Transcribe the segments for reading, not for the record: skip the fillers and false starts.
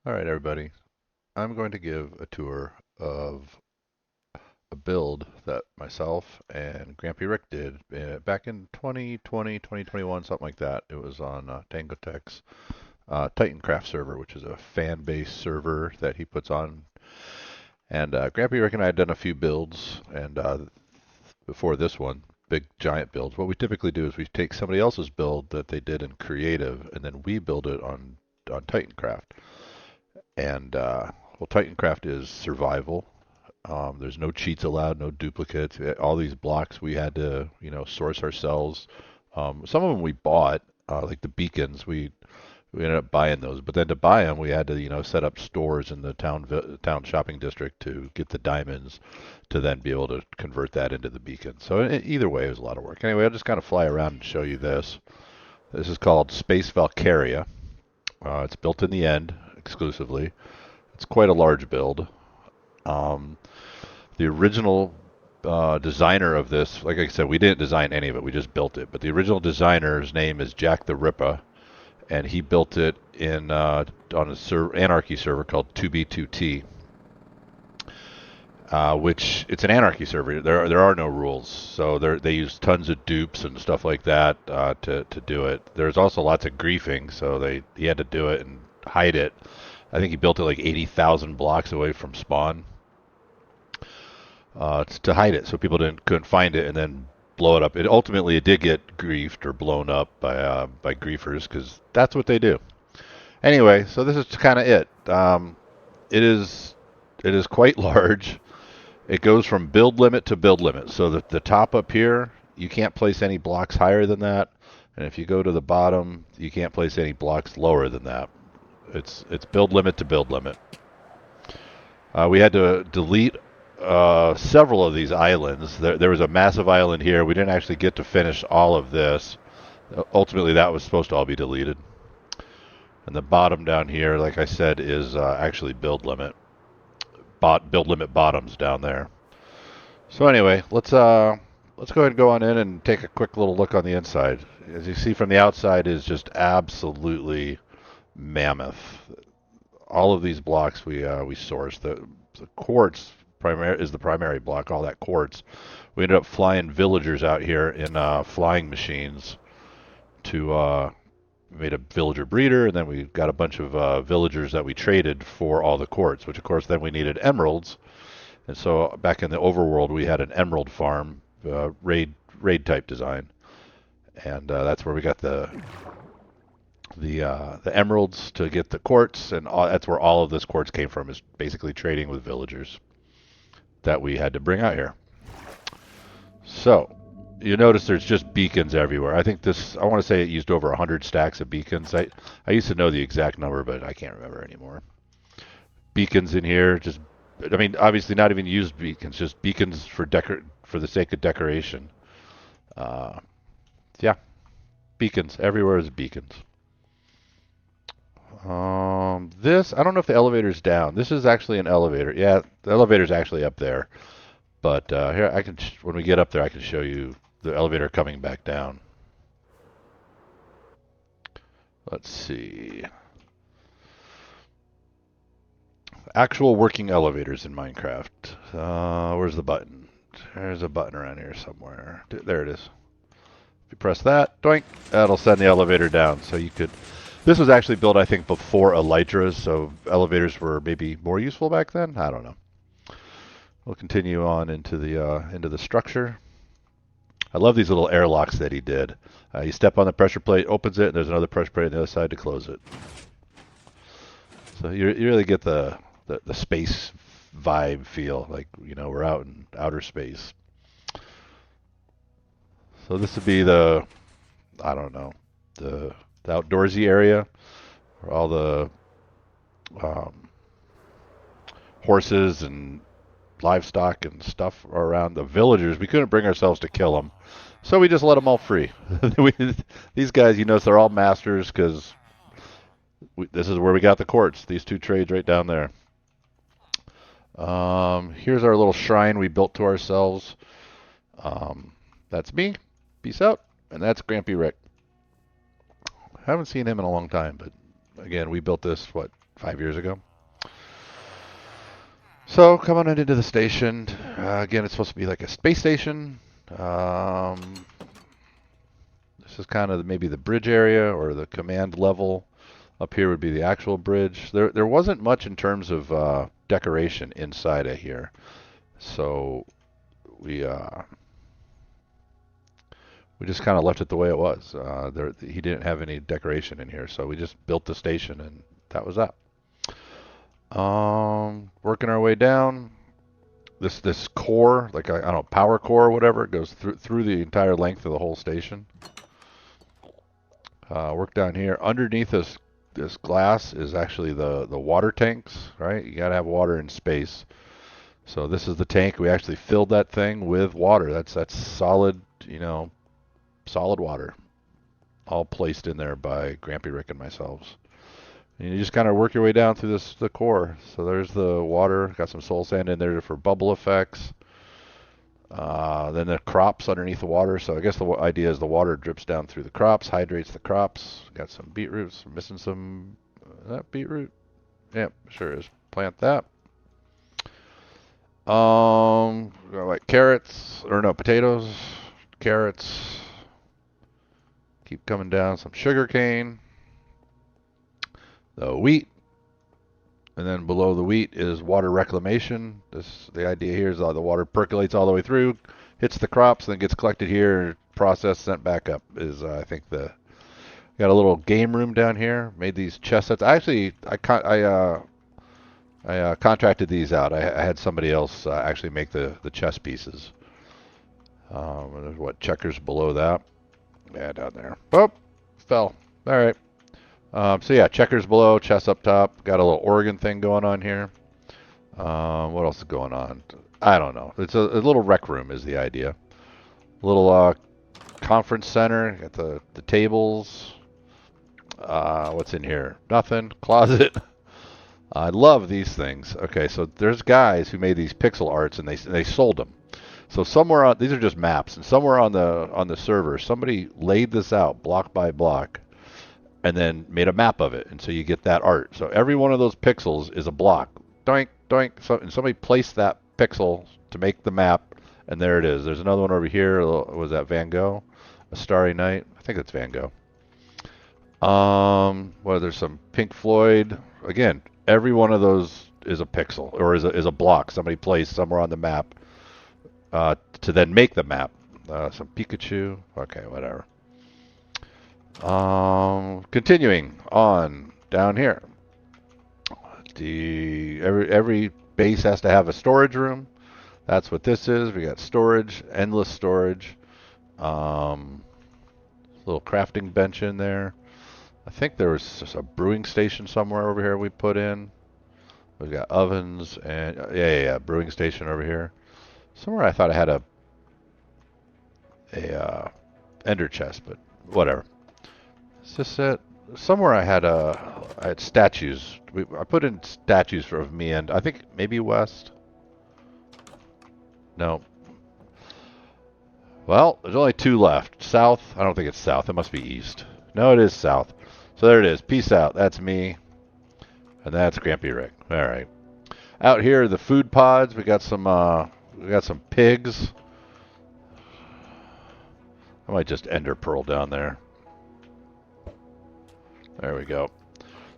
All right, everybody. I'm going to give a tour of a build that myself and GrampyRick did back in 2020, 2021, something like that. It was on TangoTek's TitanCraft server, which is a fan-based server that he puts on. And GrampyRick and I had done a few builds, and before this one, big giant builds. What we typically do is we take somebody else's build that they did in creative, and then we build it on TitanCraft. And well, TitanCraft is survival. There's no cheats allowed, no duplicates. All these blocks we had to, source ourselves. Some of them we bought, like the beacons. We ended up buying those, but then to buy them, we had to, set up stores in the town shopping district to get the diamonds, to then be able to convert that into the beacon. So either way, it was a lot of work. Anyway, I'll just kind of fly around and show you this. This is called Space Valkyria. It's built in the end exclusively. It's quite a large build. Um, the original designer of this, like I said, we didn't design any of it. We just built it. But the original designer's name is Jack the Ripper, and he built it in on a Anarchy server called 2B2T, which it's an Anarchy server. There are no rules, so they use tons of dupes and stuff like that to do it. There's also lots of griefing, so he had to do it and hide it. I think he built it like 80,000 blocks away from spawn to hide it, so people couldn't find it and then blow it up. It did get griefed or blown up by griefers because that's what they do. Anyway, so this is kind of it. It is quite large. It goes from build limit to build limit. So the top up here, you can't place any blocks higher than that, and if you go to the bottom, you can't place any blocks lower than that. It's build limit to build limit. We had to delete several of these islands. There was a massive island here. We didn't actually get to finish all of this. Ultimately, that was supposed to all be deleted. And the bottom down here, like I said, is actually build limit. Build limit bottoms down there. So anyway, let's go ahead and go on in and take a quick little look on the inside. As you see from the outside, is just absolutely mammoth. All of these blocks we sourced. The quartz is the primary block. All that quartz. We ended up flying villagers out here in flying machines to made a villager breeder, and then we got a bunch of villagers that we traded for all the quartz, which of course then we needed emeralds. And so back in the overworld, we had an emerald farm, raid type design, and that's where we got the emeralds to get the quartz, and that's where all of this quartz came from, is basically trading with villagers that we had to bring out here. So you notice there's just beacons everywhere. I think I want to say it used over 100 stacks of beacons. I used to know the exact number, but I can't remember anymore. Beacons in here, I mean, obviously not even used beacons, just beacons for the sake of decoration. Uh, yeah, beacons everywhere is beacons. I don't know if the elevator's down. This is actually an elevator. Yeah, the elevator's actually up there. But here when we get up there, I can show you the elevator coming back down. Let's see. Actual working elevators in Minecraft. Where's the button? There's a button around here somewhere. There it is. If you press that, doink, that'll send the elevator down. So you could. This was actually built, I think, before elytras, so elevators were maybe more useful back then. I don't know. We'll continue on into the structure. I love these little airlocks that he did. You step on the pressure plate, opens it, and there's another pressure plate on the other side to close it. So you really get the space vibe feel, like we're out in outer space. So this would be I don't know, the outdoorsy area where all the um, horses and livestock and stuff are around. The villagers, we couldn't bring ourselves to kill them, so we just let them all free. These guys, they're all masters because this is where we got the quartz. These two trades right down there. Here's our little shrine we built to ourselves. That's me. Peace out. And that's GrampyRick. Haven't seen him in a long time, but again, we built this, 5 years ago. So coming on into the station, again, it's supposed to be like a space station. This is kind of maybe the bridge area or the command level. Up here would be the actual bridge. There wasn't much in terms of decoration inside of here, so we just kind of left it the way it was. He didn't have any decoration in here, so we just built the station, and that was that. Working our way down. This core, like I don't know, power core or whatever, it goes through the entire length of the whole station. Work down here. Underneath this glass is actually the water tanks, right? You got to have water in space. So this is the tank. We actually filled that thing with water. That's solid, solid water, all placed in there by GrampyRick and myself. And you just kind of work your way down through the core. So there's the water. Got some soul sand in there for bubble effects. Then the crops underneath the water. So I guess the idea is the water drips down through the crops, hydrates the crops. Got some beetroots. Missing some that beetroot. Yep, sure is. Plant that. Like carrots or no potatoes, carrots. Keep coming down. Some sugar cane. The wheat. And then below the wheat is water reclamation. The idea here is the water percolates all the way through, hits the crops, then gets collected here, processed, sent back up. I think got a little game room down here. Made these chess sets. Actually, I contracted these out. I had somebody else actually make the chess pieces. There's checkers below that. Yeah, down there. Oh, fell. All right. So yeah, checkers below, chess up top. Got a little organ thing going on here. What else is going on? I don't know. It's a little rec room is the idea. Little conference center. Got the tables. What's in here? Nothing. Closet. I love these things. Okay, so there's guys who made these pixel arts and they sold them. So somewhere on these are just maps, and somewhere on the server, somebody laid this out block by block, and then made a map of it, and so you get that art. So every one of those pixels is a block. Doink, doink. So, and somebody placed that pixel to make the map, and there it is. There's another one over here. Was that Van Gogh? A Starry Night? I think it's Van Gogh. Well, there's some Pink Floyd. Again, every one of those is a pixel, or is a block somebody placed somewhere on the map to then make the map. Some Pikachu. Okay, whatever. Continuing on down here. Every base has to have a storage room. That's what this is. We got storage, endless storage. Little crafting bench in there. I think there was just a brewing station somewhere over here we put in. We've got ovens and yeah, brewing station over here. Somewhere I thought I had a ender chest, but whatever. Is this it? Somewhere I had statues. I put in statues of me and I think maybe West. No. Well, there's only two left. South. I don't think it's south. It must be east. No, it is south. So there it is. Peace out. That's me. And that's GrampyRick. All right. Out here are the food pods. We got some pigs. I might just ender pearl down there. There we go.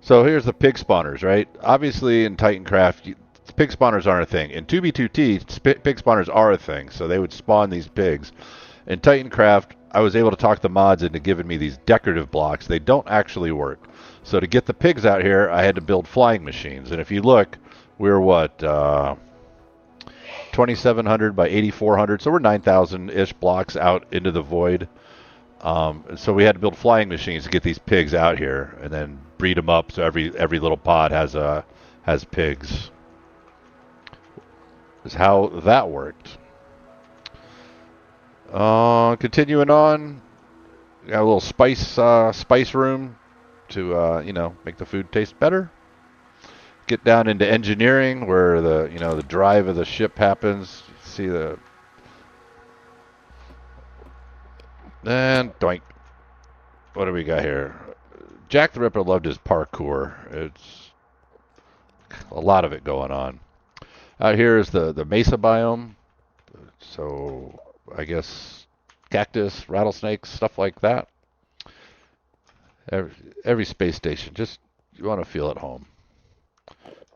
So here's the pig spawners, right? Obviously in TitanCraft, pig spawners aren't a thing. In 2B2T, pig spawners are a thing, so they would spawn these pigs. In TitanCraft, I was able to talk the mods into giving me these decorative blocks. They don't actually work. So to get the pigs out here, I had to build flying machines. And if you look, we're what, 2,700 by 8,400. So we're 9,000-ish blocks out into the void. So we had to build flying machines to get these pigs out here and then breed them up so every little pod has pigs. Is how that worked. Continuing on, got a little spice room to make the food taste better. Get down into engineering where the drive of the ship happens. See and doink. What do we got here? Jack the Ripper loved his parkour. a lot of it going on. Out here is the mesa biome. So I guess cactus, rattlesnakes, stuff like that. Every space station, just you want to feel at home.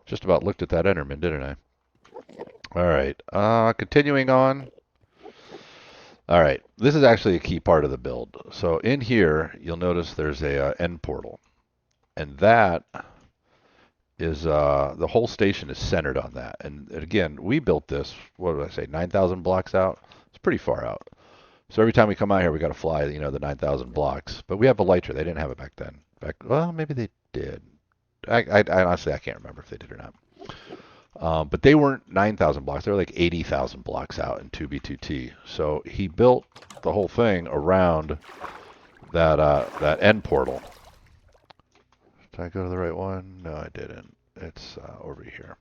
Just about looked at that Enderman, didn't I? All right, continuing on. All right, this is actually a key part of the build. So in here, you'll notice there's a end portal, and that is the whole station is centered on that. And again, we built this. What did I say? 9,000 blocks out. It's pretty far out. So every time we come out here, we got to fly, the 9,000 blocks. But we have Elytra. They didn't have it back then. Well, maybe they did. I honestly I can't remember if they did or not. But they weren't 9,000 blocks. They were like 80,000 blocks out in 2B2T. So he built the whole thing around that end portal. Did I go to the right one? No, I didn't. It's over here.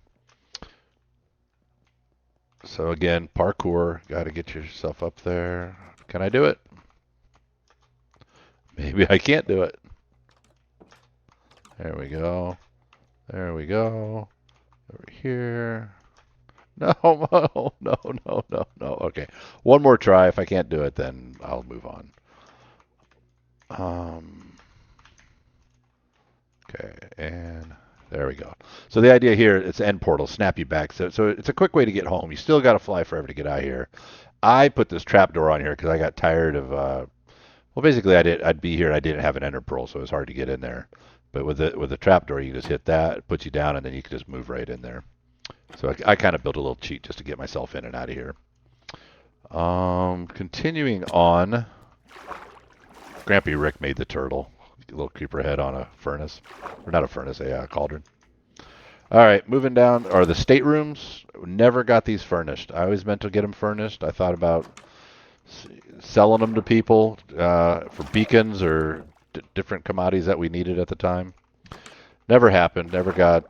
So again, parkour. Got to get yourself up there. Can I do it? Maybe I can't do it. There we go. There we go. Over here. No, no, no, no, no, no. Okay. One more try. If I can't do it, then I'll move on. Okay, and there we go. So the idea here, it's end portal, snap you back. So it's a quick way to get home. You still got to fly forever to get out of here. I put this trapdoor on here because I got tired of, well, basically I'd be here and I didn't have an ender pearl, so it was hard to get in there. But with the trapdoor, you can just hit that, it puts you down, and then you can just move right in there. So I kind of built a little cheat just to get myself in and out of here. Continuing on, GrampyRick made the turtle. A little creeper head on a furnace. Or not a furnace, a cauldron. All right, moving down, are the staterooms. Never got these furnished. I always meant to get them furnished. I thought about selling them to people for beacons or different commodities that we needed at the time. Never happened. Never got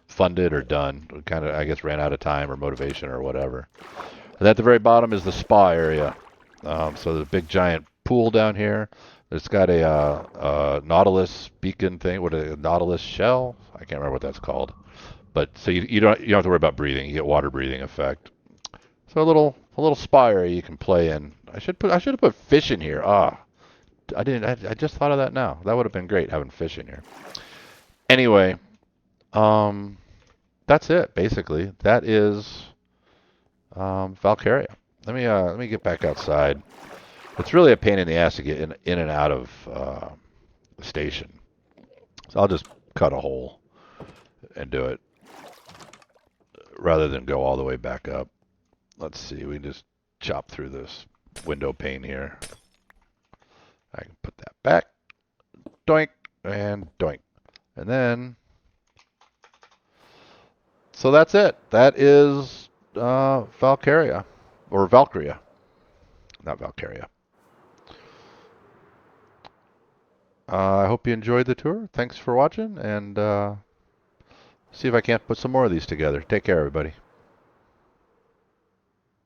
funded or done. Kind of, I guess, ran out of time or motivation or whatever. And at the very bottom is the spa area. So there's a big giant pool down here. It's got a Nautilus beacon thing. What a Nautilus shell? I can't remember what that's called. But so you don't have to worry about breathing. You get water breathing effect. So a little spa area you can play in. I should have put fish in here. I didn't. I just thought of that now. That would have been great having fish in here. Anyway, that's it basically. That is Valkyria. Let me get back outside. It's really a pain in the ass to get in and out of the station. So I'll just cut a hole and do it rather than go all the way back up. Let's see. We can just chop through this window pane here. I can put that back. Doink and doink. And then, so that's it. That is Valkyria. Or Valkyria. Not Valkyria. I hope you enjoyed the tour. Thanks for watching, and see if I can't put some more of these together. Take care, everybody.